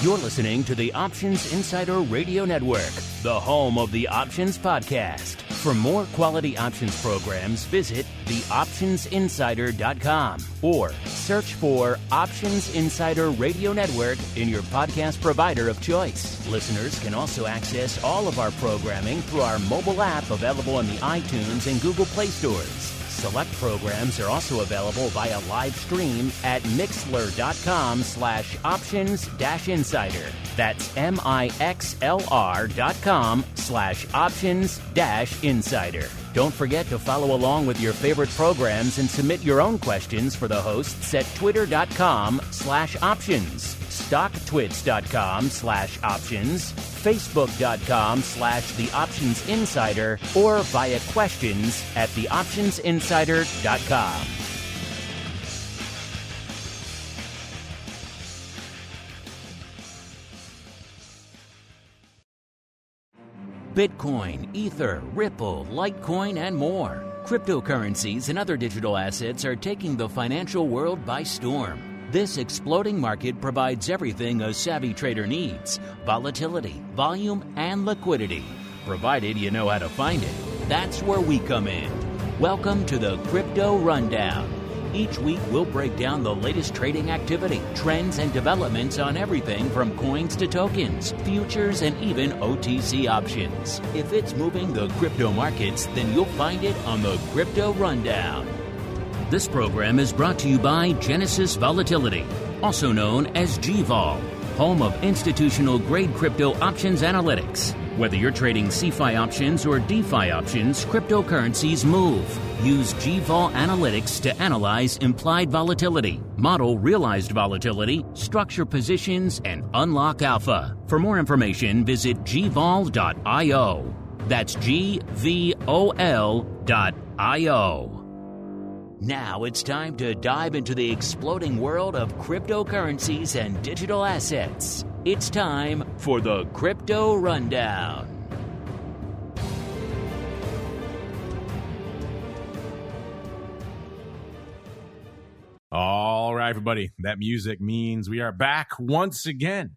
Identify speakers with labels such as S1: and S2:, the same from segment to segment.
S1: You're listening to the Options Insider Radio Network, the home of the Options Podcast. For more quality options programs, visit theoptionsinsider.com or search for Options Insider Radio Network in your podcast provider of choice. Listeners can also access all of our programming through our mobile app available in the iTunes and Google Play stores. Select programs are also available via live stream at mixlr.com/options-insider. That's mixlr.com/options-insider. Don't forget to follow along with your favorite programs and submit your own questions for the hosts at twitter.com/options, stocktwits.com/options, facebook.com/theoptionsinsider, or via questions at theoptionsinsider.com. Bitcoin, Ether, Ripple, Litecoin, and more. Cryptocurrencies and other digital assets are taking the financial world by storm. This exploding market provides everything a savvy trader needs: volatility, volume, and liquidity. Provided you know how to find it. That's where we come in. Welcome to the Crypto Rundown. Each week, we'll break down the latest trading activity, trends, and developments on everything from coins to tokens, futures, and even OTC options. If it's moving the crypto markets, then you'll find it on the Crypto Rundown. This program is brought to you by Genesis Volatility, also known as GVol, home of institutional-grade crypto options analytics. Whether you're trading CeFi options or DeFi options, cryptocurrencies move. Use GVol Analytics to analyze implied volatility, model realized volatility, structure positions, and unlock alpha. For more information, visit gvol.io. That's GVOL.io. Now it's time to dive into the exploding world of cryptocurrencies and digital assets. It's time for the Crypto Rundown.
S2: All right, everybody. That music means we are back once again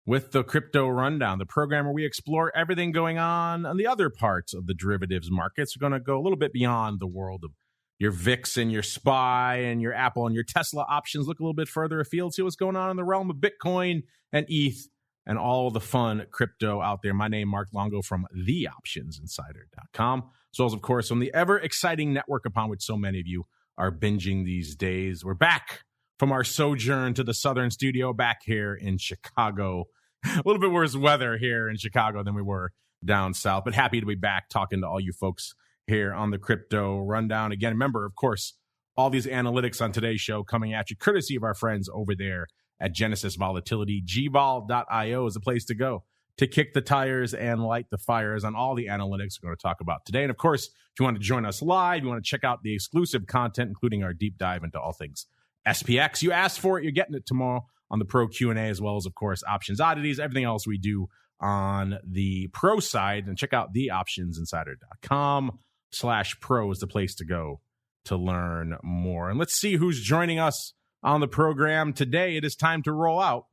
S2: with the Crypto Rundown, the program where we explore everything going on the other parts of the derivatives markets. We're going to go a little bit beyond the world of your VIX and your SPY and your Apple and your Tesla options. Look a little bit further afield, see what's going on in the realm of Bitcoin and ETH and all the fun crypto out there. My name, Mark Longo from theoptionsinsider.com, as well as, of course, from the ever-exciting network upon which so many of you are binging these days. We're back from our sojourn to the southern studio back here in Chicago. A little bit worse weather here in Chicago than we were down south, but happy to be back talking to all you folks here on the Crypto Rundown. Again, remember, of course, all these analytics on today's show coming at you courtesy of our friends over there at Genesis Volatility. GVol.io is the place to go to kick the tires and light the fires on all the analytics we're going to talk about today. And of course, if you want to join us live, you want to check out the exclusive content, including our deep dive into all things SPX. You asked for it, you're getting it tomorrow on the Pro Q&A, as well as, of course, Options Oddities, everything else we do on the Pro side. And check out theoptionsinsider.com/pro is the place to go to learn more. And let's see who's joining us on the program today. It is time to roll out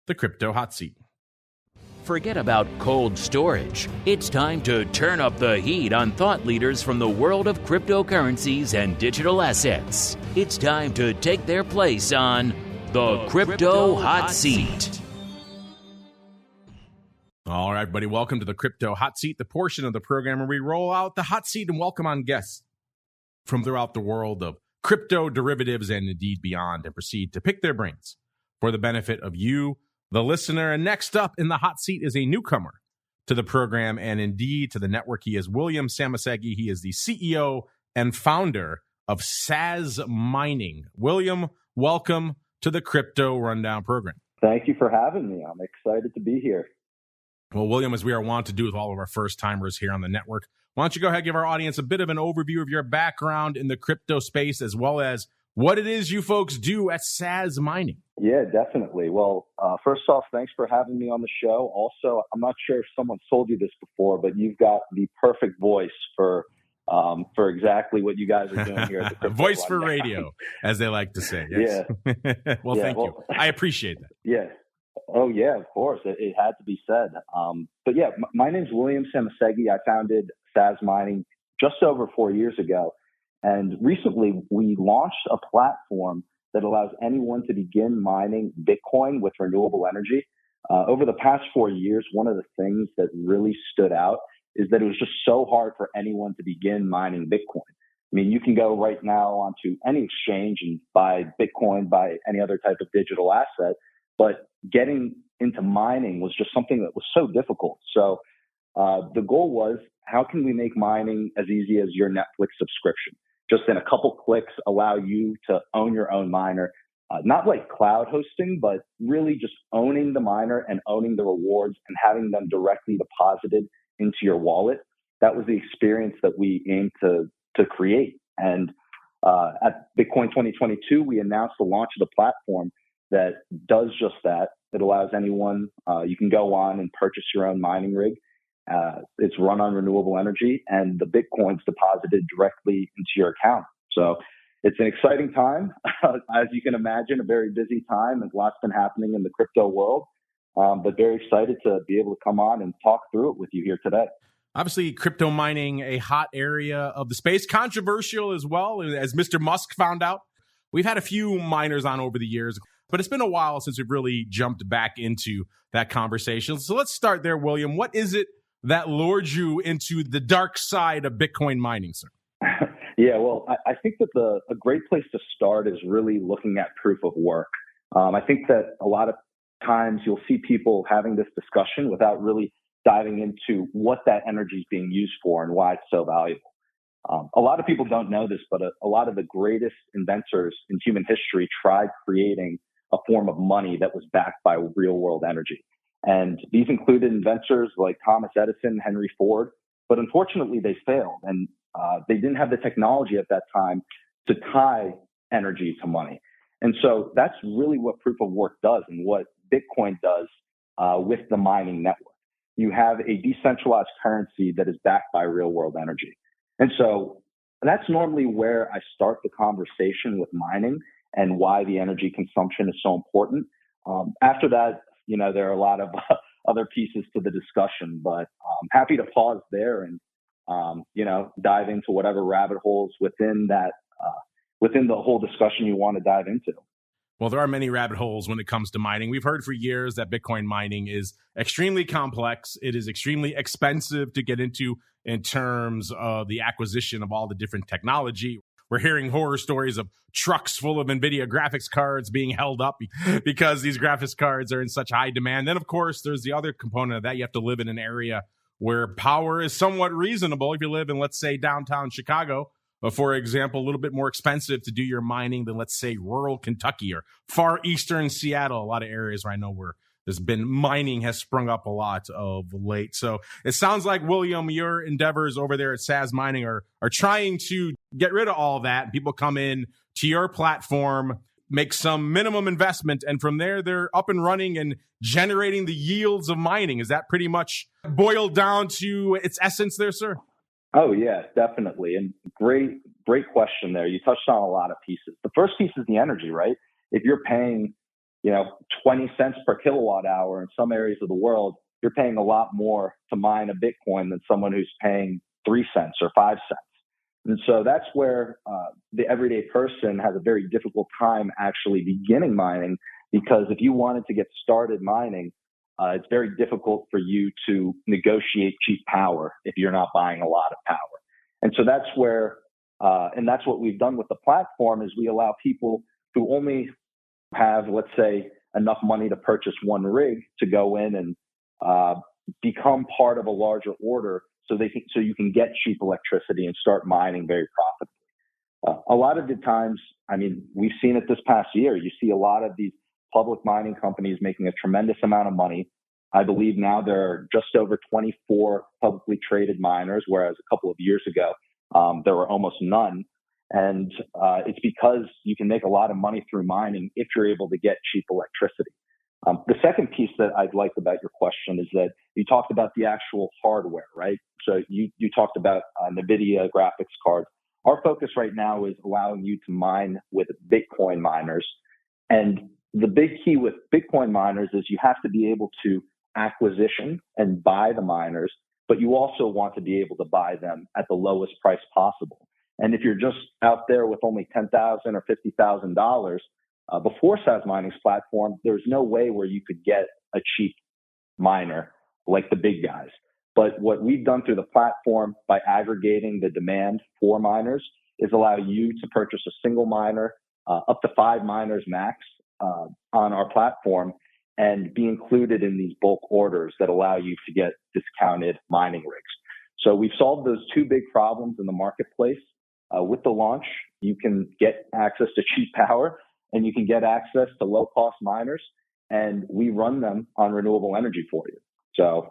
S2: the Crypto Hot Seat.
S1: Forget about cold storage. It's time to turn up the heat on thought leaders from the world of cryptocurrencies and digital assets. It's time to take their place on the Crypto Hot Seat.
S2: All right, buddy, welcome to the Crypto Hot Seat, the portion of the program where we roll out the hot seat and welcome on guests from throughout the world of crypto, derivatives, and indeed beyond, and proceed to pick their brains for the benefit of you, the listener. And next up in the hot seat is a newcomer to the program and indeed to the network. He is William Samasagi. He is the CEO and founder of Sazmining. William, welcome to the Crypto Rundown program.
S3: Thank you for having me. I'm excited to be here.
S2: Well, William, as we are wont to do with all of our first-timers here on the network, why don't you go ahead and give our audience a bit of an overview of your background in the crypto space, as well as what it is you folks do at Sazmining.
S3: Yeah, definitely. Well, first off, thanks for having me on the show. Also, I'm not sure if someone told you this before, but you've got the perfect voice for exactly what you guys are doing here at the Crypto
S2: Voice for
S3: Rundown.
S2: radio, as they like to say. Yes.
S3: Yeah.
S2: Well, thank you. I appreciate that.
S3: Yeah. Oh yeah, of course. It had to be said. But yeah, my name's William Samasegi. I founded Sazmining just over 4 years ago. And recently we launched a platform that allows anyone to begin mining Bitcoin with renewable energy. Over the past 4 years, one of the things that really stood out is that it was just so hard for anyone to begin mining Bitcoin. I mean, you can go right now onto any exchange and buy Bitcoin, buy any other type of digital asset, but getting into mining was just something that was so difficult. So the goal was, how can we make mining as easy as your Netflix subscription? Just in a couple clicks, allow you to own your own miner, not like cloud hosting, but really just owning the miner and owning the rewards and having them directly deposited into your wallet. That was the experience that we aimed to create. And at Bitcoin 2022, we announced the launch of the platform that does just that. It allows anyone, you can go on and purchase your own mining rig. It's run on renewable energy, and the Bitcoin's deposited directly into your account. So it's an exciting time. As you can imagine, a very busy time, and lots been happening in the crypto world. But very excited to be able to come on and talk through it with you here today.
S2: Obviously, crypto mining, a hot area of the space, controversial as well, as Mr. Musk found out. We've had a few miners on over the years, but it's been a while since we've really jumped back into that conversation. So let's start there, William. What is it that lured you into the dark side of Bitcoin mining, sir?
S3: Yeah, well, I think that a great place to start is really looking at proof of work. I think that a lot of times you'll see people having this discussion without really diving into what that energy is being used for and why it's so valuable. A lot of people don't know this, but a lot of the greatest inventors in human history tried creating a form of money that was backed by real world energy. And these included inventors like Thomas Edison, Henry Ford, but unfortunately they failed. And they didn't have the technology at that time to tie energy to money. And so that's really what proof of work does and what Bitcoin does with the mining network. You have a decentralized currency that is backed by real world energy. And so that's normally where I start the conversation with mining and why the energy consumption is so important. After that, there are a lot of other pieces to the discussion, but I'm happy to pause there and, dive into whatever rabbit holes within that, within the whole discussion you want to dive into.
S2: Well, there are many rabbit holes when it comes to mining. We've heard for years that Bitcoin mining is extremely complex. It is extremely expensive to get into in terms of the acquisition of all the different technology. We're hearing horror stories of trucks full of NVIDIA graphics cards being held up because these graphics cards are in such high demand. Then, of course, there's the other component of that. You have to live in an area where power is somewhat reasonable. If you live in, let's say, downtown Chicago, for example, a little bit more expensive to do your mining than, let's say, rural Kentucky or far eastern Seattle, a lot of areas where I know where there's been mining has sprung up a lot of late. So it sounds like, William, your endeavors over there at Sazmining are trying to get rid of all that. People come in to your platform, make some minimum investment, and from there, they're up and running and generating the yields of mining. Is that pretty much boiled down to its essence there, sir?
S3: Oh, yeah, definitely. And great question there. You touched on a lot of pieces. The first piece is the energy, right? If you're paying, 20 cents per kilowatt hour in some areas of the world, you're paying a lot more to mine a Bitcoin than someone who's paying 3 cents or 5 cents. And so that's where the everyday person has a very difficult time actually beginning mining, because if you wanted to get started mining, it's very difficult for you to negotiate cheap power if you're not buying a lot of power. And so that's where, and that's what we've done with the platform, is we allow people who only have, let's say, enough money to purchase one rig to go in and become part of a larger order, so you can get cheap electricity and start mining very profitably. A lot of the times, we've seen it this past year. You see a lot of these public mining companies making a tremendous amount of money. I believe now there are just over 24 publicly traded miners, whereas a couple of years ago, there were almost none. And it's because you can make a lot of money through mining if you're able to get cheap electricity. The second piece that I'd like about your question is that you talked about the actual hardware, right? So you talked about NVIDIA graphics cards. Our focus right now is allowing you to mine with Bitcoin miners. And the big key with Bitcoin miners is you have to be able to acquisition and buy the miners, but you also want to be able to buy them at the lowest price possible. And if you're just out there with only $10,000 or $50,000 before Sazmining's platform, there's no way where you could get a cheap miner like the big guys. But what we've done through the platform by aggregating the demand for miners is allow you to purchase a single miner, up to 5 miners max on our platform, and be included in these bulk orders that allow you to get discounted mining rigs. So we've solved those two big problems in the marketplace. With the launch, you can get access to cheap power and you can get access to low-cost miners, and we run them on renewable energy for you. So,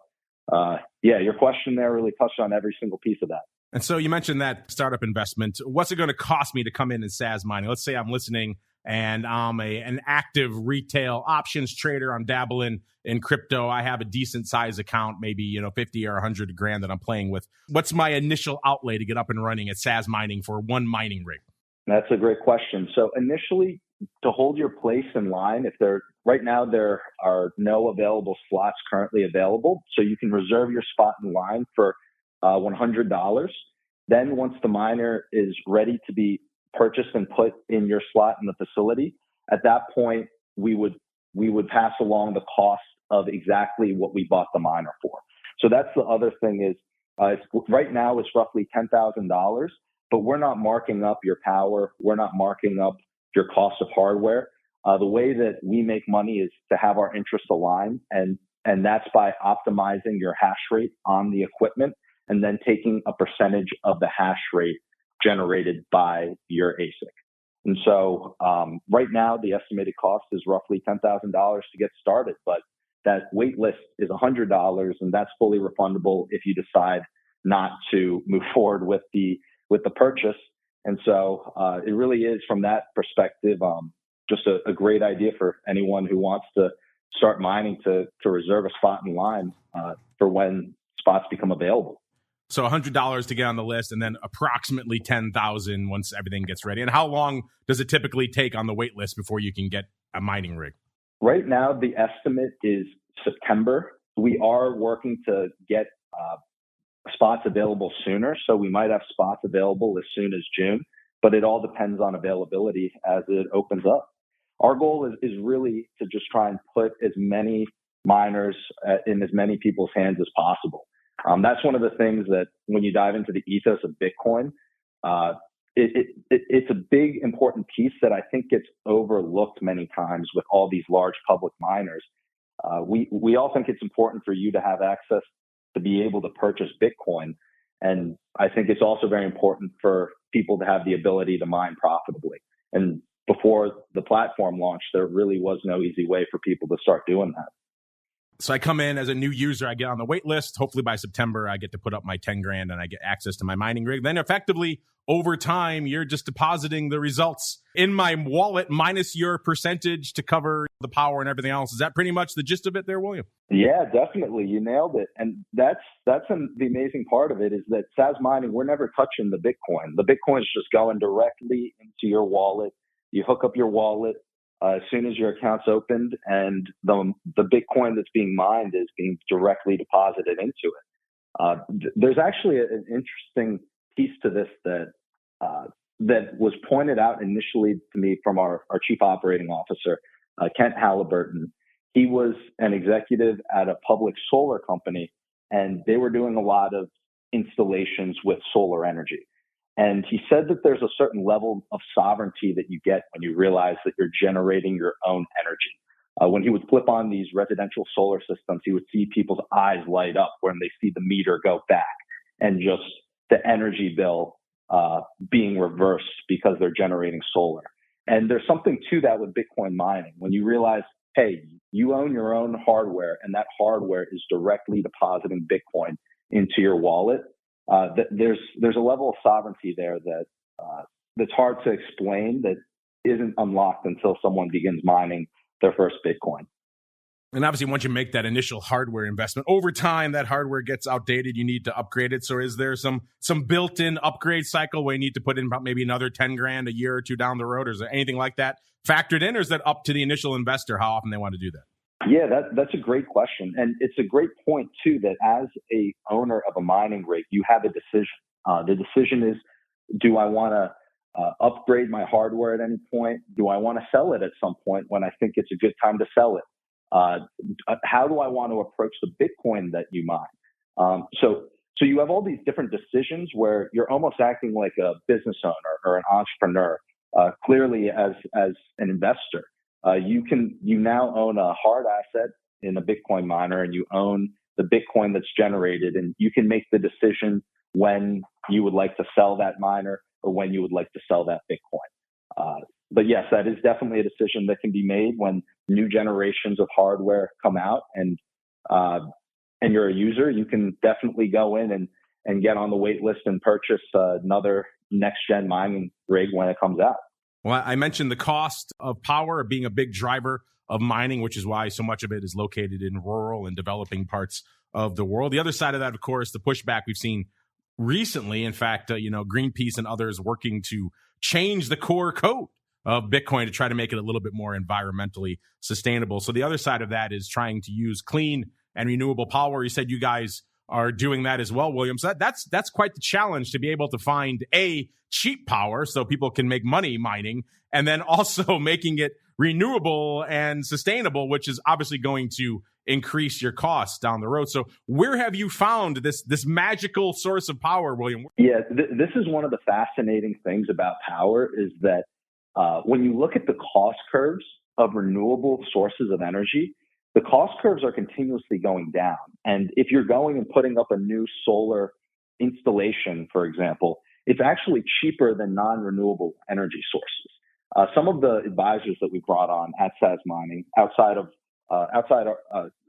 S3: your question there really touched on every single piece of that.
S2: And so you mentioned that startup investment. What's it going to cost me to come in and Sazmining? Let's say I'm listening and I'm an active retail options trader. I'm dabbling in crypto. I have a decent size account, maybe 50 or 100 grand that I'm playing with. What's my initial outlay to get up and running at Sazmining for one mining rig?
S3: That's a great question. So initially, to hold your place in line, right now there are no available slots currently available, so you can reserve your spot in line for $100. Then once the miner is ready to be purchased and put in your slot in the facility, at that point we would pass along the cost of exactly what we bought the miner for. So that's the other thing is right now it's roughly $10,000, but we're not marking up your power. We're not marking up your cost of hardware. The way that we make money is to have our interests aligned, and that's by optimizing your hash rate on the equipment and then taking a percentage of the hash rate generated by your ASIC. And so right now, the estimated cost is roughly $10,000 to get started, but that wait list is $100, and that's fully refundable if you decide not to move forward with the purchase. And so it really is, from that perspective, just a great idea for anyone who wants to start mining to reserve a spot in line for when spots become available.
S2: So $100 to get on the list, and then approximately $10,000 once everything gets ready. And how long does it typically take on the wait list before you can get a mining rig?
S3: Right now, the estimate is September. We are working to get spots available sooner, so we might have spots available as soon as June, but it all depends on availability as it opens up. Our goal is really to just try and put as many miners in as many people's hands as possible. That's one of the things that when you dive into the ethos of Bitcoin, it's a big, important piece that I think gets overlooked many times with all these large public miners. We all think it's important for you to have access to be able to purchase Bitcoin. And I think it's also very important for people to have the ability to mine profitably. And before the platform launched, there really was no easy way for people to start doing that.
S2: So I come in as a new user, I get on the wait list. Hopefully by September, I get to put up my 10 grand and I get access to my mining rig. Then effectively over time, you're just depositing the results in my wallet minus your percentage to cover the power and everything else. Is that pretty much the gist of it there, William?
S3: Yeah, definitely. You nailed it. And that's the amazing part of it is that Sazmining, we're never touching the Bitcoin. The Bitcoin is just going directly into your wallet. You hook up your wallet as soon as your account's opened, and the Bitcoin that's being mined is being directly deposited into it. There's actually an interesting piece to this that was pointed out initially to me from our chief operating officer, Kent Halliburton. He was an executive at a public solar company, and they were doing a lot of installations with solar energy. And he said that there's a certain level of sovereignty that you get when you realize that you're generating your own energy. When he would flip on these residential solar systems, he would see people's eyes light up when they see the meter go back and just the energy bill being reversed because they're generating solar. And there's something to that with Bitcoin mining. When you realize, hey, you own your own hardware, and that hardware is directly depositing Bitcoin into your wallet, there's a level of sovereignty there that's hard to explain, that isn't unlocked until someone begins mining their first Bitcoin.
S2: And obviously, once you make that initial hardware investment, over time, that hardware gets outdated. You need to upgrade it. So is there some built-in upgrade cycle where you need to put in about maybe another 10 grand a year or two down the road? Or is there anything like that factored in? Or is that up to the initial investor how often they want to do that?
S3: Yeah, that's a great question. And it's a great point, too, that as a owner of a mining rig, you have a decision. The decision is, do I want to upgrade my hardware at any point? Do I want to sell it at some point when I think it's a good time to sell it? How do I want to approach the Bitcoin that you mine? So you have all these different decisions where you're almost acting like a business owner or an entrepreneur. Clearly, as an investor, you now own a hard asset in a Bitcoin miner, and you own the Bitcoin that's generated, and you can make the decision when you would like to sell that miner or when you would like to sell that Bitcoin. But yes, that is definitely a decision that can be made when new generations of hardware come out, and you're a user. You can definitely go in and get on the wait list and purchase another next gen mining rig when it comes out.
S2: Well, I mentioned the cost of power being a big driver of mining, which is why so much of it is located in rural and developing parts of the world. The other side of that, of course, the pushback we've seen recently. In fact, Greenpeace and others working to change the core code of Bitcoin to try to make it a little bit more environmentally sustainable. So the other side of that is trying to use clean and renewable power. You said you guys are doing that as well, William. So that's quite the challenge to be able to find cheap power so people can make money mining, and then also making it renewable and sustainable, which is obviously going to increase your costs down the road. So where have you found this magical source of power, William?
S3: Yeah, this is one of the fascinating things about power is that when you look at the cost curves of renewable sources of energy, the cost curves are continuously going down. And if you're going and putting up a new solar installation, for example, it's actually cheaper than non-renewable energy sources. Some of the advisors that we brought on at Sazmining, outside of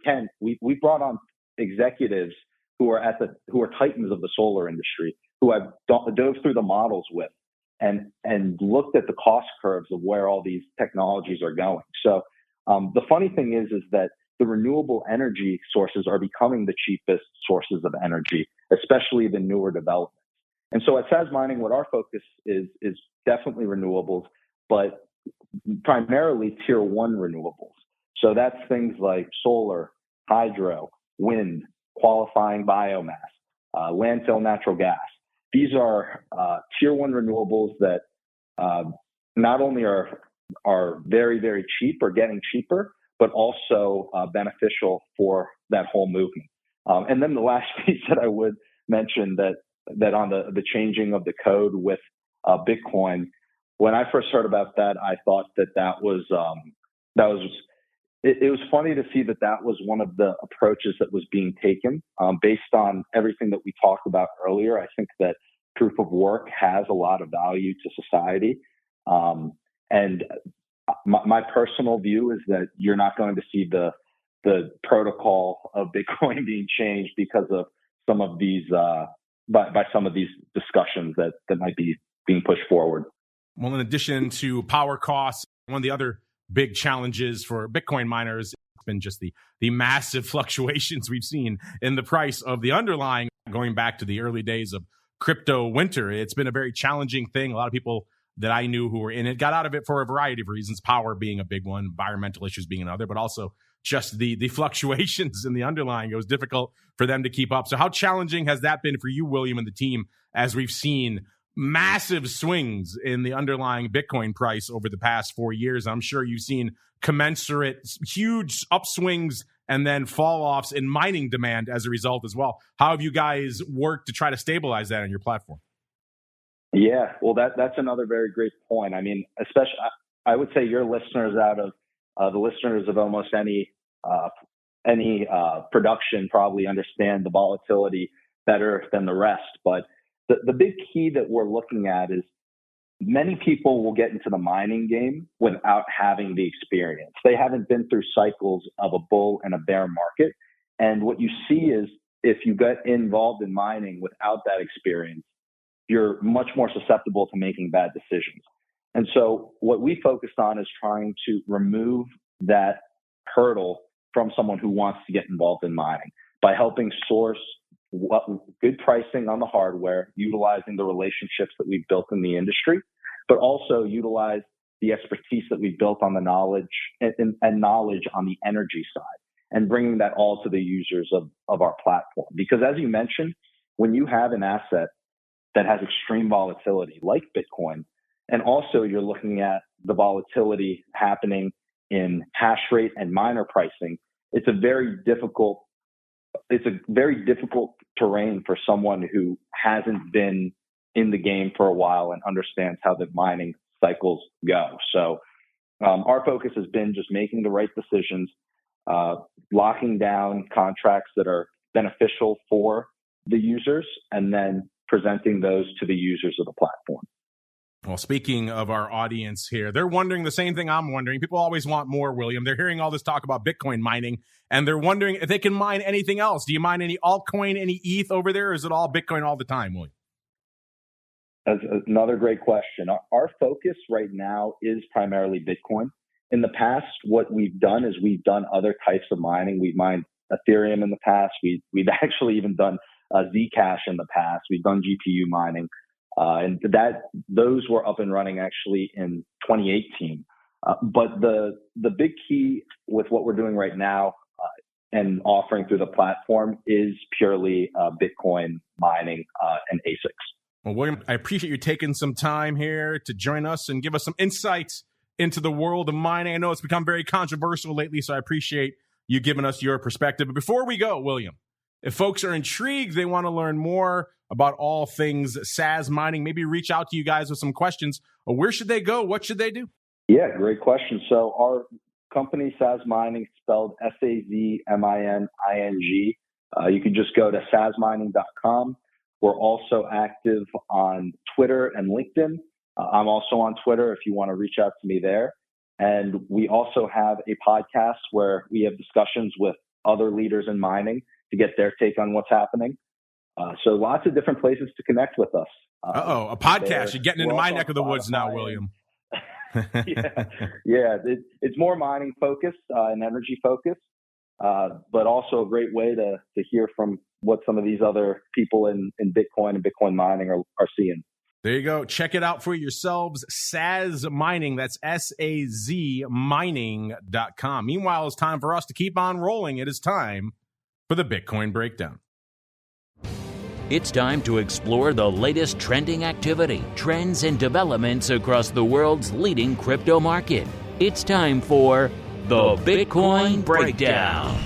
S3: Ken, we brought on executives who are titans of the solar industry, who I've dove through the models with and looked at the cost curves of where all these technologies are going. So the funny thing is that the renewable energy sources are becoming the cheapest sources of energy, especially the newer developments. And so at Sazmining, what our focus is definitely renewables, but primarily tier one renewables. So that's things like solar, hydro, wind, qualifying biomass, landfill natural gas. These are tier one renewables that not only are very, very cheap or getting cheaper, but also beneficial for that whole movement. And then the last piece that I would mention that on the changing of the code with Bitcoin, when I first heard about that, I thought that was it was funny to see that was one of the approaches that was being taken based on everything that we talked about earlier. I think that proof of work has a lot of value to society. And my personal view is that you're not going to see the protocol of Bitcoin being changed because of some of these by some of these discussions that might be being pushed forward.
S2: Well, in addition to power costs, one of the other big challenges for Bitcoin miners has been just the massive fluctuations we've seen in the price of the underlying, going back to the early days of crypto winter. It's been a very challenging thing. A lot of people that I knew who were in it got out of it for a variety of reasons, power being a big one, environmental issues being another, but also just the fluctuations in the underlying. It was difficult for them to keep up. So how challenging has that been for you, William, and the team, as we've seen massive swings in the underlying Bitcoin price over the past 4 years? I'm sure you've seen commensurate huge upswings and then fall offs in mining demand as a result as well. How have you guys worked to try to stabilize that on your platform?
S3: Yeah, well, that's another very great point. I mean, especially, I would say your listeners out of the listeners of almost any production probably understand the volatility better than the rest. But the big key that we're looking at is many people will get into the mining game without having the experience. They haven't been through cycles of a bull and a bear market. And what you see is if you get involved in mining without that experience, you're much more susceptible to making bad decisions. And so what we focused on is trying to remove that hurdle from someone who wants to get involved in mining by helping source good pricing on the hardware, utilizing the relationships that we've built in the industry, but also utilize the expertise that we've built on the knowledge and knowledge on the energy side, and bringing that all to the users of our platform. Because as you mentioned, when you have an asset that has extreme volatility like Bitcoin, and also you're looking at the volatility happening in hash rate and miner pricing, it's a very difficult terrain for someone who hasn't been in the game for a while and understands how the mining cycles go. So our focus has been just making the right decisions, locking down contracts that are beneficial for the users, and then presenting those to the users of the platform.
S2: Well, speaking of our audience here, they're wondering the same thing I'm wondering. People always want more, William. They're hearing all this talk about Bitcoin mining, and they're wondering if they can mine anything else. Do you mine any altcoin, any ETH over there, or is it all Bitcoin all the time, William?
S3: That's another great question. Our focus right now is primarily Bitcoin. In the past, what we've done is we've done other types of mining. We've mined Ethereum in the past. We've actually even done Zcash in the past. We've done GPU mining. And those were up and running actually in 2018. But the big key with what we're doing right now and offering through the platform is purely Bitcoin mining and ASICs.
S2: Well, William, I appreciate you taking some time here to join us and give us some insights into the world of mining. I know it's become very controversial lately, so I appreciate you giving us your perspective. But before we go, William, if folks are intrigued, they want to learn more about all things Sazmining, maybe reach out to you guys with some questions. Where should they go? What should they do?
S3: Yeah, great question. So our company, Sazmining, spelled Sazmining. You can just go to sazmining.com. We're also active on Twitter and LinkedIn. I'm also on Twitter if you want to reach out to me there. And we also have a podcast where we have discussions with other leaders in mining to get their take on what's happening. So lots of different places to connect with us.
S2: A podcast. You're getting into my neck of the woods now, William.
S3: Yeah. It's more mining focused and energy focused, but also a great way to hear from what some of these other people in Bitcoin and Bitcoin mining are seeing.
S2: There you go. Check it out for yourselves. Sazmining. That's SAZ mining.com. Meanwhile, it's time for us to keep on rolling. It is time for the Bitcoin Breakdown.
S1: It's time to explore the latest trending activity, trends, and developments across the world's leading crypto market. It's time for the Bitcoin Breakdown.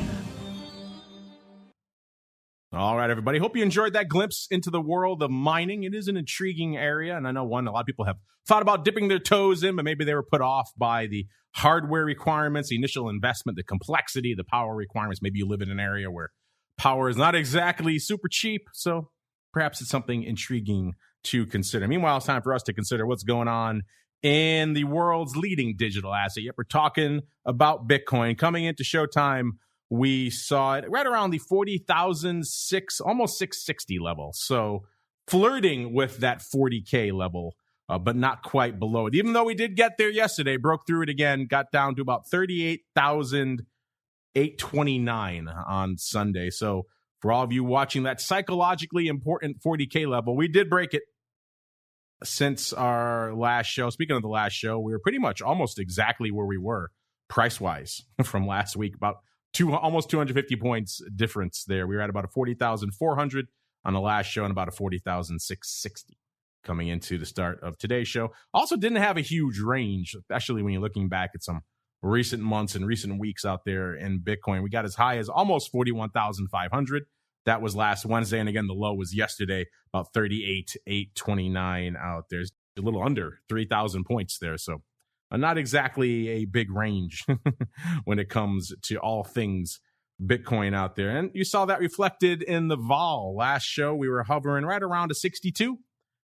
S2: All right, everybody. Hope you enjoyed that glimpse into the world of mining. It is an intriguing area, and I know a lot of people have thought about dipping their toes in, but maybe they were put off by the hardware requirements, the initial investment, the complexity, the power requirements. Maybe you live in an area where power is not exactly super cheap, so perhaps it's something intriguing to consider. Meanwhile, it's time for us to consider what's going on in the world's leading digital asset. Yep, we're talking about Bitcoin. Coming into Showtime, we saw it right around the 40,006, almost 660 level. So flirting with that 40K level, but not quite below it. Even though we did get there yesterday, broke through it again, got down to about 38,829 on Sunday. So for all of you watching that psychologically important 40K level, we did break it since our last show. Speaking of the last show, we were pretty much almost exactly where we were price-wise from last week, about almost 250 points difference there. We were at about a 40,400 on the last show and about a 40,660 coming into the start of today's show. Also didn't have a huge range, especially when you're looking back at some recent months and recent weeks out there in Bitcoin. We got as high as almost 41,500. That was last Wednesday. And again, the low was yesterday, about 38,829 out there. A little under 3,000 points there. So not exactly a big range when it comes to all things Bitcoin out there. And you saw that reflected in the vol. Last show, we were hovering right around a 62.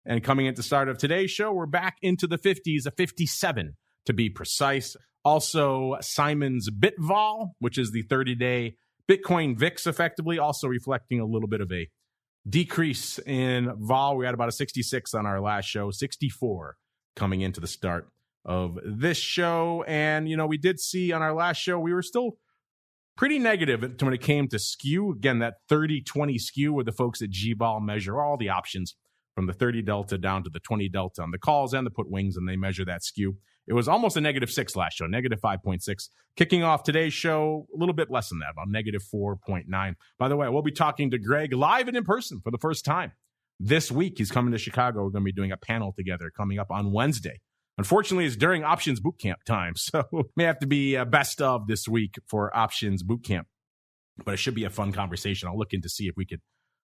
S2: And coming into the start of today's show, we're back into the 50s, a 57 to be precise. Also, Simon's BitVol, which is the 30-day Bitcoin VIX, effectively, also reflecting a little bit of a decrease in vol. We had about a 66 on our last show, 64 coming into the start of this show. And, we did see on our last show, we were still pretty negative when it came to skew. Again, that 30-20 skew where the folks at G-Ball measure all the options from the 30 delta down to the 20 delta on the calls and the put wings, and they measure that skew. It was almost a -6 last show, -5.6. Kicking off today's show, a little bit less than that, about -4.9. By the way, we'll be talking to Greg live and in person for the first time this week. He's coming to Chicago. We're going to be doing a panel together coming up on Wednesday. Unfortunately, it's during Options Bootcamp time, so may have to be best of this week for Options Bootcamp. But it should be a fun conversation. I'll look in to see if we could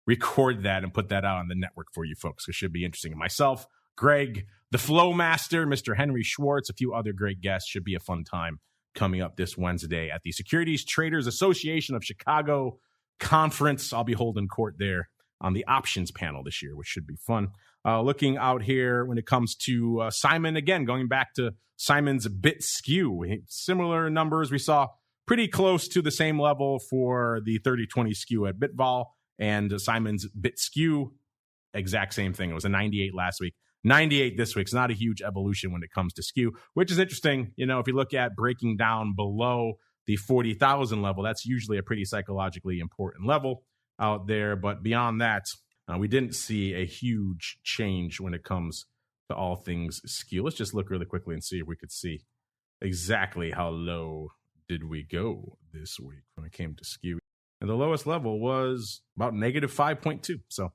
S2: record that and put that out on the network for you folks. It should be interesting. And myself, Greg, the Flow Master, Mr. Henry Schwartz, a few other great guests. Should be a fun time coming up this Wednesday at the Securities Traders Association of Chicago Conference. I'll be holding court there on the options panel this year, which should be fun. Looking out here when it comes to Simon, again, going back to Simon's bit skew. Similar numbers. We saw pretty close to the same level for the 30-20 skew at Bitvol, and Simon's bit skew, exact same thing. It was a 98 last week. 98 this week. It's not a huge evolution when it comes to skew, which is interesting. You know, if you look at breaking down below the 40,000 level, that's usually a pretty psychologically important level out there. But beyond that, we didn't see a huge change when it comes to all things skew. Let's just look really quickly and see if we could see exactly how low did we go this week when it came to skew. And the lowest level was about -5.2. So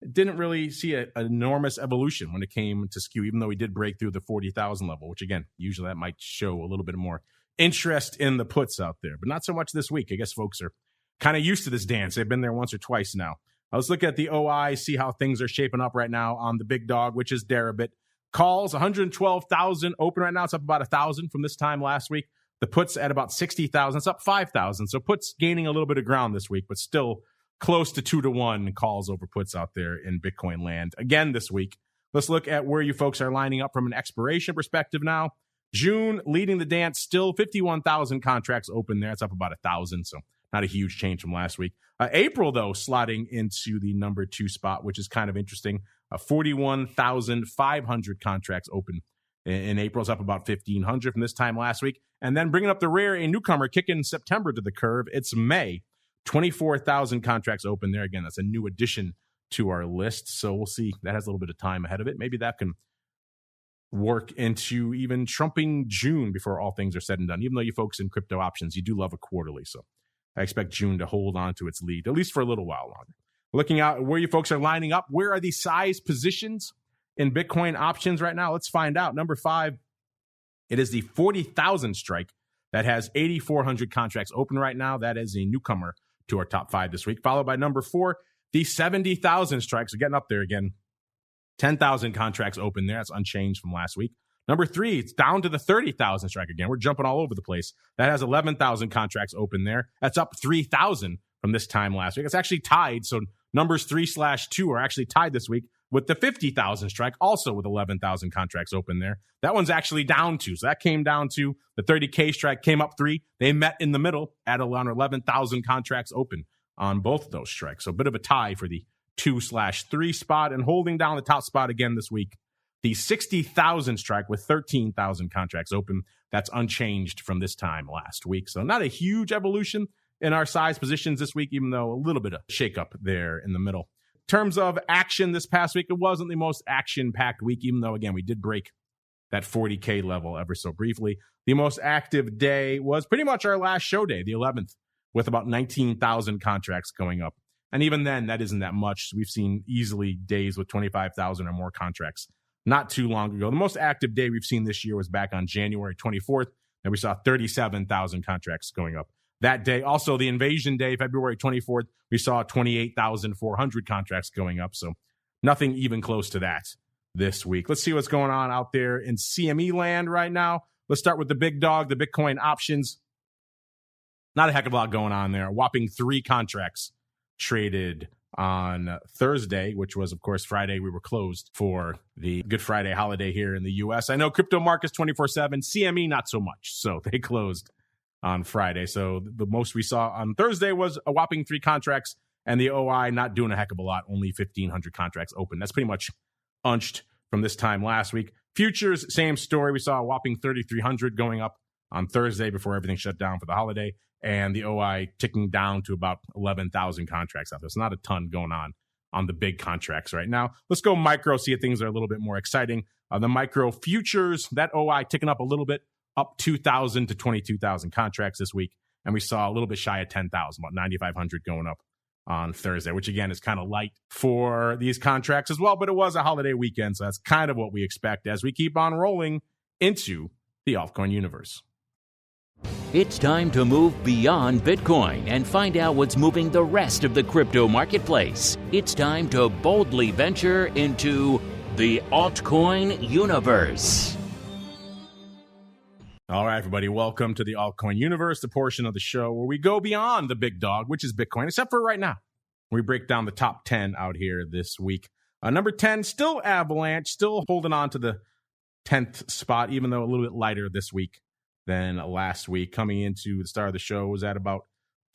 S2: it didn't really see an enormous evolution when it came to skew, even though we did break through the 40,000 level, which, again, usually that might show a little bit more interest in the puts out there. But not so much this week. I guess folks are kind of used to this dance. They've been there once or twice now. Let's look at the OI, see how things are shaping up right now on the big dog, which is Deribit. Calls, 112,000 open right now. It's up about 1,000 from this time last week. The puts at about 60,000. It's up 5,000. So puts gaining a little bit of ground this week, but still close to 2-to-1 calls over puts out there in Bitcoin land again this week. Let's look at where you folks are lining up from an expiration perspective now. June leading the dance, still 51,000 contracts open there. It's up about 1,000, so not a huge change from last week. April, though, slotting into the number 2 spot, which is kind of interesting. 41,500 contracts open in April. It's up about 1,500 from this time last week. And then bringing up the rear, a newcomer kicking September to the curve. It's May. 24,000 contracts open there. Again, that's a new addition to our list. So we'll see. That has a little bit of time ahead of it. Maybe that can work into even trumping June before all things are said and done. Even though you folks in crypto options, you do love a quarterly. So I expect June to hold on to its lead, at least for a little while longer. Looking out where you folks are lining up, where are the size positions in Bitcoin options right now? Let's find out. Number 5, it is the 40,000 strike that has 8,400 contracts open right now. That is a newcomer to our top 5 this week, followed by number 4, the 70,000 strikes. We're getting up there again. 10,000 contracts open there. That's unchanged from last week. Number 3, it's down to the 30,000 strike again. We're jumping all over the place. That has 11,000 contracts open there. That's up 3,000 from this time last week. It's actually tied. So numbers 3/2 are actually tied this week with the 50,000 strike, also with 11,000 contracts open there. That one's actually down 2. So that came down to the 30K strike, came up 3. They met in the middle at around 11,000 contracts open on both of those strikes. So a bit of a tie for the 2/3 spot, and holding down the top spot again this week, the 60,000 strike with 13,000 contracts open. That's unchanged from this time last week. So not a huge evolution in our size positions this week, even though a little bit of shakeup there in the middle. In terms of action this past week, it wasn't the most action-packed week, even though, again, we did break that 40K level ever so briefly. The most active day was pretty much our last show day, the 11th, with about 19,000 contracts going up. And even then, that isn't that much. We've seen easily days with 25,000 or more contracts not too long ago. The most active day we've seen this year was back on January 24th, and we saw 37,000 contracts going up that day. Also, the invasion day, February 24th, we saw 28,400 contracts going up. So nothing even close to that this week. Let's see what's going on out there in CME land right now. Let's start with the big dog, the Bitcoin options. Not a heck of a lot going on there. A whopping 3 contracts traded on Thursday, which was, of course, Friday. We were closed for the Good Friday holiday here in the U.S. I know crypto markets 24/7, CME not so much. So they closed on Friday. So the most we saw on Thursday was a whopping 3 contracts, and the OI not doing a heck of a lot, only 1,500 contracts open. That's pretty much unched from this time last week. Futures, same story. We saw a whopping 3,300 going up on Thursday before everything shut down for the holiday, and the OI ticking down to about 11,000 contracts out there. So not a ton going on the big contracts right now. Let's go micro, see if things are a little bit more exciting. The micro futures, that OI ticking up a little bit, up 2,000 to 22,000 contracts this week. And we saw a little bit shy of 10,000, about 9,500 going up on Thursday, which again is kind of light for these contracts as well. But it was a holiday weekend, so that's kind of what we expect as we keep on rolling into the altcoin universe.
S1: It's time to move beyond Bitcoin and find out what's moving the rest of the crypto marketplace. It's time to boldly venture into the altcoin universe.
S2: All right, everybody, welcome to the altcoin universe, the portion of the show where we go beyond the big dog, which is Bitcoin, except for right now. We break down the top 10 out here this week. Number 10, still Avalanche, still holding on to the 10th spot, even though a little bit lighter this week than last week. Coming into the start of the show was at about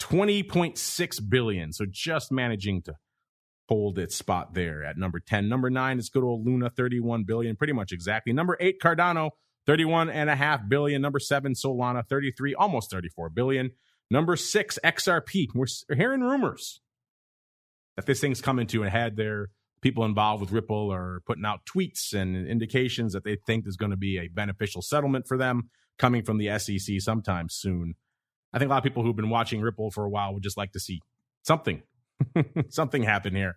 S2: 20.6 billion, so just managing to hold its spot there at number 10. Number 9 is good old Luna, 31 billion, pretty much exactly. Number 8, Cardano, 31.5 billion. Number 7, Solana, 33, almost 34 billion. Number 6, XRP. We're hearing rumors that this thing's coming to a head. There, people involved with Ripple are putting out tweets and indications that they think there's going to be a beneficial settlement for them coming from the SEC sometime soon. I think a lot of people who've been watching Ripple for a while would just like to see something happen here,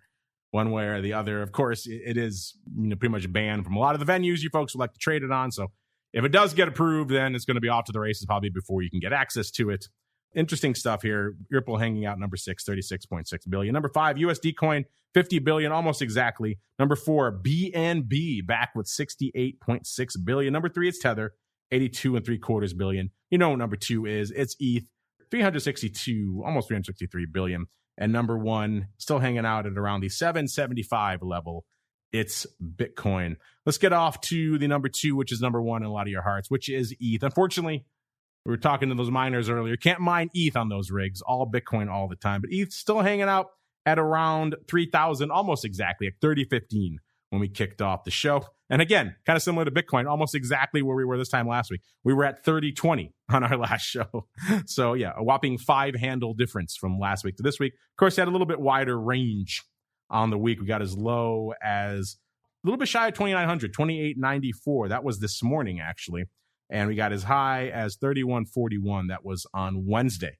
S2: one way or the other. Of course, it is pretty much banned from a lot of the venues you folks would like to trade it on. So if it does get approved, then it's going to be off to the races probably before you can get access to it. Interesting stuff here. Ripple hanging out number 6, 36.6 billion. Number 5, USD coin, 50 billion, almost exactly. Number 4, BNB, back with 68.6 billion. Number 3, it's Tether, 82.75 billion. You know what number 2 is. It's ETH, 362, almost 363 billion. And number 1, still hanging out at around the 775 level. It's Bitcoin. Let's get off to the number 2, which is number 1 in a lot of your hearts, which is ETH. Unfortunately, we were talking to those miners earlier. Can't mine ETH on those rigs. All Bitcoin all the time. But ETH still hanging out at around 3,000, almost exactly at 3015 when we kicked off the show. And again, kind of similar to Bitcoin, almost exactly where we were this time last week. We were at 3020 on our last show. So yeah, a whopping 5-handle difference from last week to this week. Of course, it had a little bit wider range on the week. We got as low as a little bit shy of 2,900, 2,894. That was this morning, actually. And we got as high as 3,141. That was on Wednesday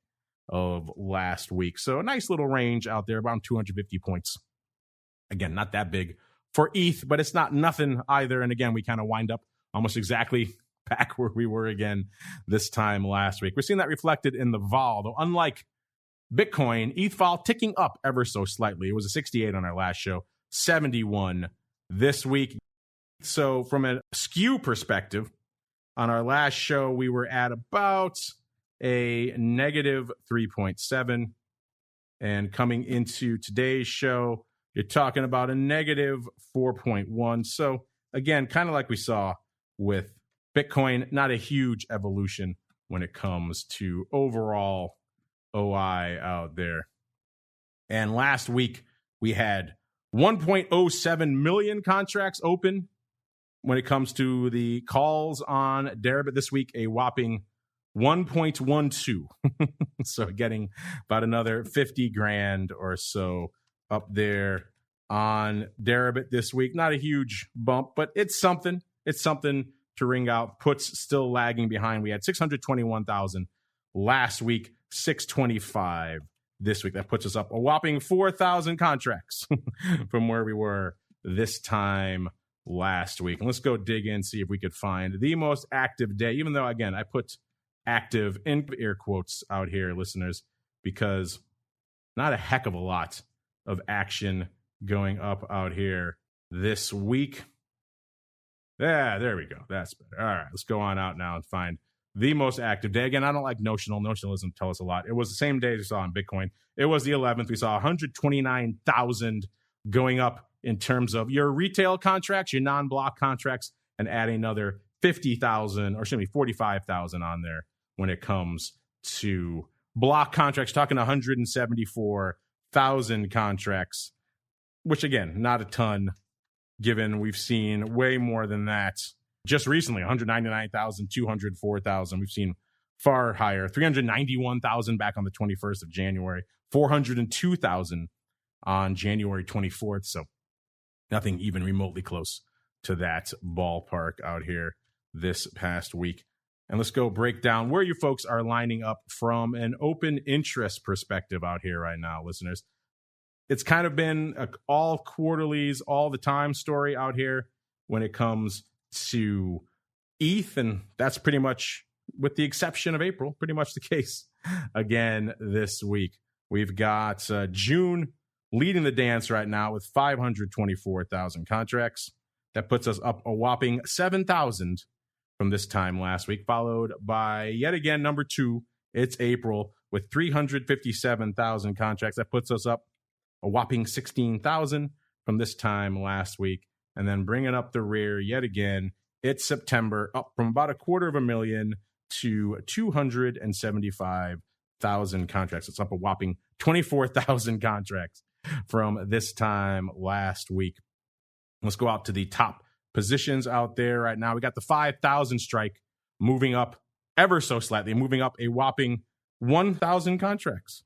S2: of last week. So a nice little range out there, around 250 points. Again, not that big for ETH, but it's not nothing either. And again, we kind of wind up almost exactly back where we were again this time last week. We're seeing that reflected in the vol, though unlike Bitcoin, ETH vol ticking up ever so slightly. It was a 68 on our last show, 71 this week. So from a skew perspective, on our last show, we were at about a negative 3.7. And coming into today's show, you're talking about a negative 4.1. So again, kind of like we saw with Bitcoin, not a huge evolution when it comes to overall OI out there. And last week, we had 1.07 million contracts open when it comes to the calls on Deribit. This week, a whopping 1.12. So getting about another 50 grand or so up there on Deribit this week. Not a huge bump, but it's something. It's something to ring out. Puts still lagging behind. We had 621,000 last week, 625 this week. That puts us up a whopping 4,000 contracts from where we were this time last week. And let's go dig in, see if we could find the most active day, even though, again, I put active in air quotes out here, listeners, because not a heck of a lot of action going up out here this week. Yeah, there we go. That's better. All right, let's go on out now and find the most active day. Again, I don't like notional. Notional doesn't tell us a lot. It was the same day as we saw on Bitcoin. It was the 11th. We saw 129,000 going up in terms of your retail contracts, your non-block contracts, and adding another 50,000, or excuse me, 45,000 on there when it comes to block contracts, talking 174,000 contracts, which again, not a ton, given we've seen way more than that just recently, 199,000, 204,000. We've seen far higher. 391,000 back on the 21st of January, 402,000 on January 24th. So nothing even remotely close to that ballpark out here this past week. And let's go break down where you folks are lining up from an open interest perspective out here right now, listeners. It's kind of been a all quarterlies, all the time story out here when it comes to ETH. And that's pretty much, with the exception of April, pretty much the case again this week. We've got June leading the dance right now with 524,000 contracts. That puts us up a whopping 7,000 from this time last week, followed by yet again number 2. It's April with 357,000 contracts. That puts us up a whopping 16,000 from this time last week. And then bringing up the rear yet again, it's September, up from about 250,000 to 275,000 contracts. It's up a whopping 24,000 contracts from this time last week. Let's go out to the top positions out there right now. We got the 5,000 strike moving up ever so slightly, moving up a whopping 1,000 contracts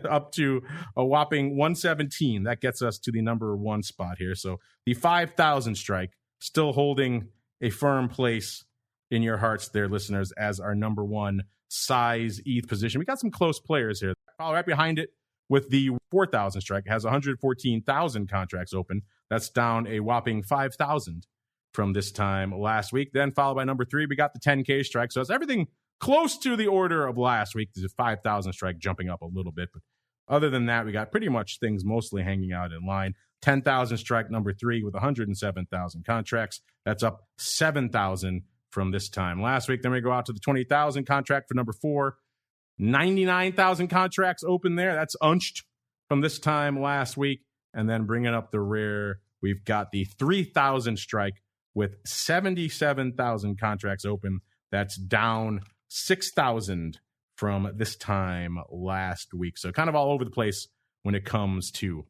S2: up to a whopping 117. That gets us to the number 1 spot here. So the 5,000 strike still holding a firm place in your hearts there, listeners, as our number 1 size ETH position. We got some close players here. Right behind it with the 4,000 strike, it has 114,000 contracts open. That's down a whopping 5,000 from this time last week. Then followed by number 3, we got the 10K strike. So it's everything close to the order of last week. There's a 5,000 strike jumping up a little bit. But other than that, we got pretty much things mostly hanging out in line. 10,000 strike number 3 with 107,000 contracts. That's up 7,000 from this time last week. Then we go out to the 20,000 contract for number 4. 99,000 contracts open there. That's unched from this time last week. And then bringing up the rear, we've got the 3,000 strike with 77,000 contracts open. That's down 6,000 from this time last week. So kind of all over the place when it comes to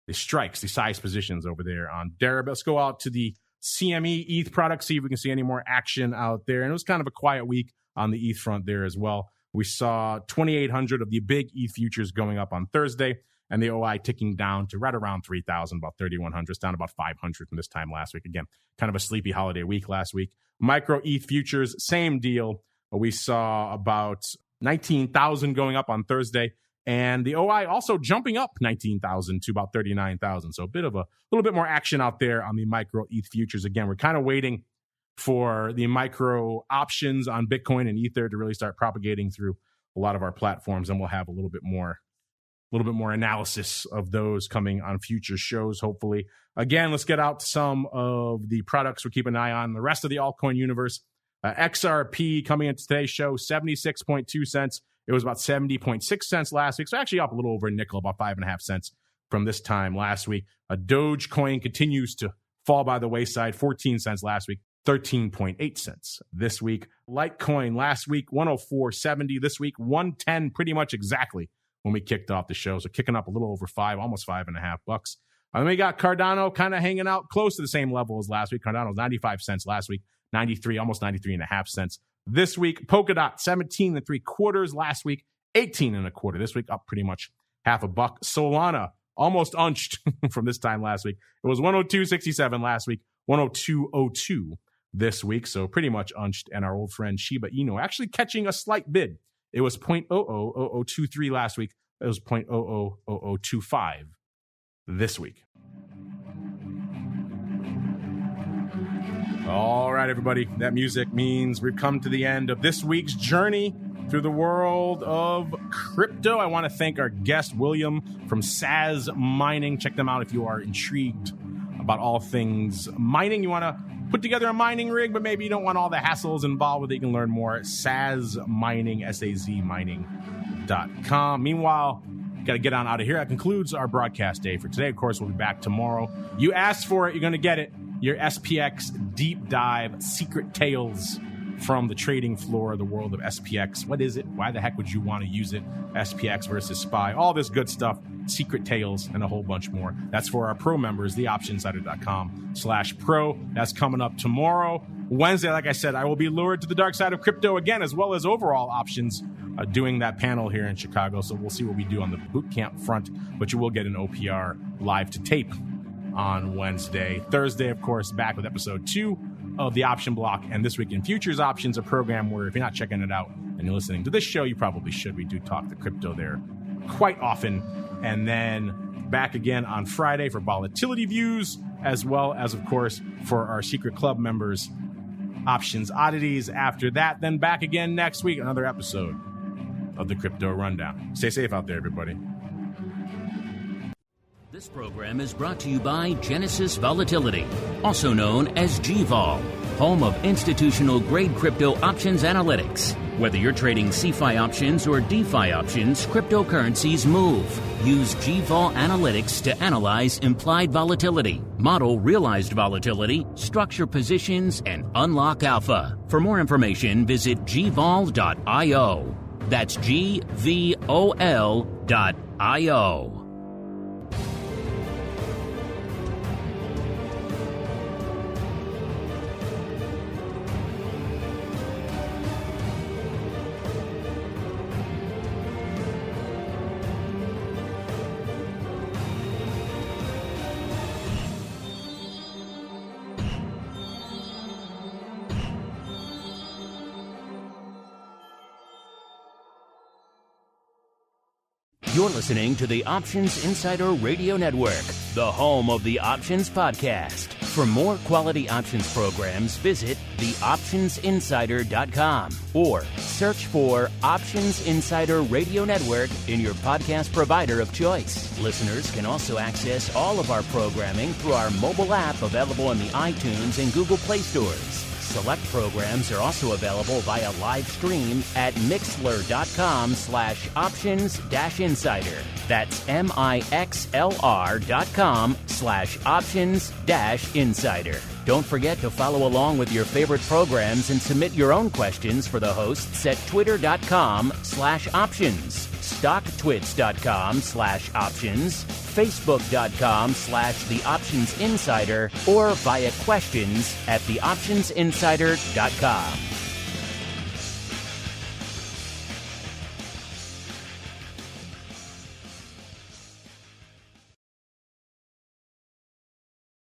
S2: the strikes, the size positions over there on Derib. Let's go out to the CME ETH product, see if we can see any more action out there. And it was kind of a quiet week on the ETH front there as well. We saw 2,800 of the big ETH futures going up on Thursday, and the OI ticking down to right around 3,000, about 3,100. It's down about 500 from this time last week. Again, kind of a sleepy holiday week last week. Micro ETH futures, same deal. We saw about 19,000 going up on Thursday, and the OI also jumping up 19,000 to about 39,000. So a little bit more action out there on the micro ETH futures. Again, we're kind of waiting for the micro options on Bitcoin and Ether to really start propagating through a lot of our platforms, and we'll have a little bit more analysis of those coming on future shows, hopefully. Again, let's get out to some of the products we're keeping an eye on. The rest of the altcoin universe, XRP coming into today's show, 76.2 cents. It was about 70.6 cents last week, so actually up a little over a nickel, about 5.5 cents from this time last week. Dogecoin continues to fall by the wayside, 14 cents last week, 13.8 cents this week. Litecoin last week, 104.70. This week, 110, pretty much exactly when we kicked off the show. So kicking up a little over $5, almost $5.50. And then we got Cardano kind of hanging out close to the same level as last week. Cardano was 95 cents last week, 93, almost 93.5 cents this week. Polkadot, 17.75 last week, 18.25 this week, up pretty much half a buck. Solana, almost unched from this time last week. It was 102.67 last week, 102.02 this week, so pretty much unched. And our old friend Shiba Inu actually catching a slight bid. It was 0.000023 last week. It was 0.000025 this week. All right, everybody. That music means we've come to the end of this week's journey through the world of crypto. I want to thank our guest, William from Sazmining. Check them out if you are intrigued about all things mining. You want to put together a mining rig, but maybe you don't want all the hassles involved with it. You can learn more at Sazmining, SAZmining.com. Meanwhile, got to get on out of here. That concludes our broadcast day for today. Of course, we'll be back tomorrow. You asked for it. You're going to get it. Your SPX Deep Dive Secret Tales from the trading floor, the world of SPX. What is it? Why the heck would you want to use it? SPX versus SPY, all this good stuff, secret tales, and a whole bunch more. That's for our pro members, theoptionsinsider.com/pro. That's coming up tomorrow. Wednesday, like I said, I will be lured to the dark side of crypto again, as well as overall options, doing that panel here in Chicago. So we'll see what we do on the boot camp front, but you will get an OPR live to tape on Wednesday. Thursday, of course, back with episode 2 of the Option Block and This Week in Futures Options, a program where if you're not checking it out and you're listening to this show, you probably should. We do talk the crypto there quite often. And then back again on Friday for volatility views, as well as, of course, for our secret club members, Options Oddities. After that, then back again next week, another episode of the Crypto Rundown. Stay safe out there, everybody.
S1: This program is brought to you by Genesis Volatility, also known as GVol, home of institutional-grade crypto options analytics. Whether you're trading CeFi options or DeFi options, cryptocurrencies move. Use GVol Analytics to analyze implied volatility, model realized volatility, structure positions, and unlock alpha. For more information, visit gvol.io. That's GVOL.io. You're listening to the Options Insider Radio Network, the home of the Options Podcast. For more quality options programs, visit theoptionsinsider.com or search for Options Insider Radio Network in your podcast provider of choice. Listeners can also access all of our programming through our mobile app available in the iTunes and Google Play stores. Select programs are also available via live stream at mixlr.com/options-insider. That's mixlr.com/options-insider. Don't forget to follow along with your favorite programs and submit your own questions for the hosts at twitter.com/options, stocktwits.com/options, facebook.com/theoptionsinsider, or via questions at theoptionsinsider.com.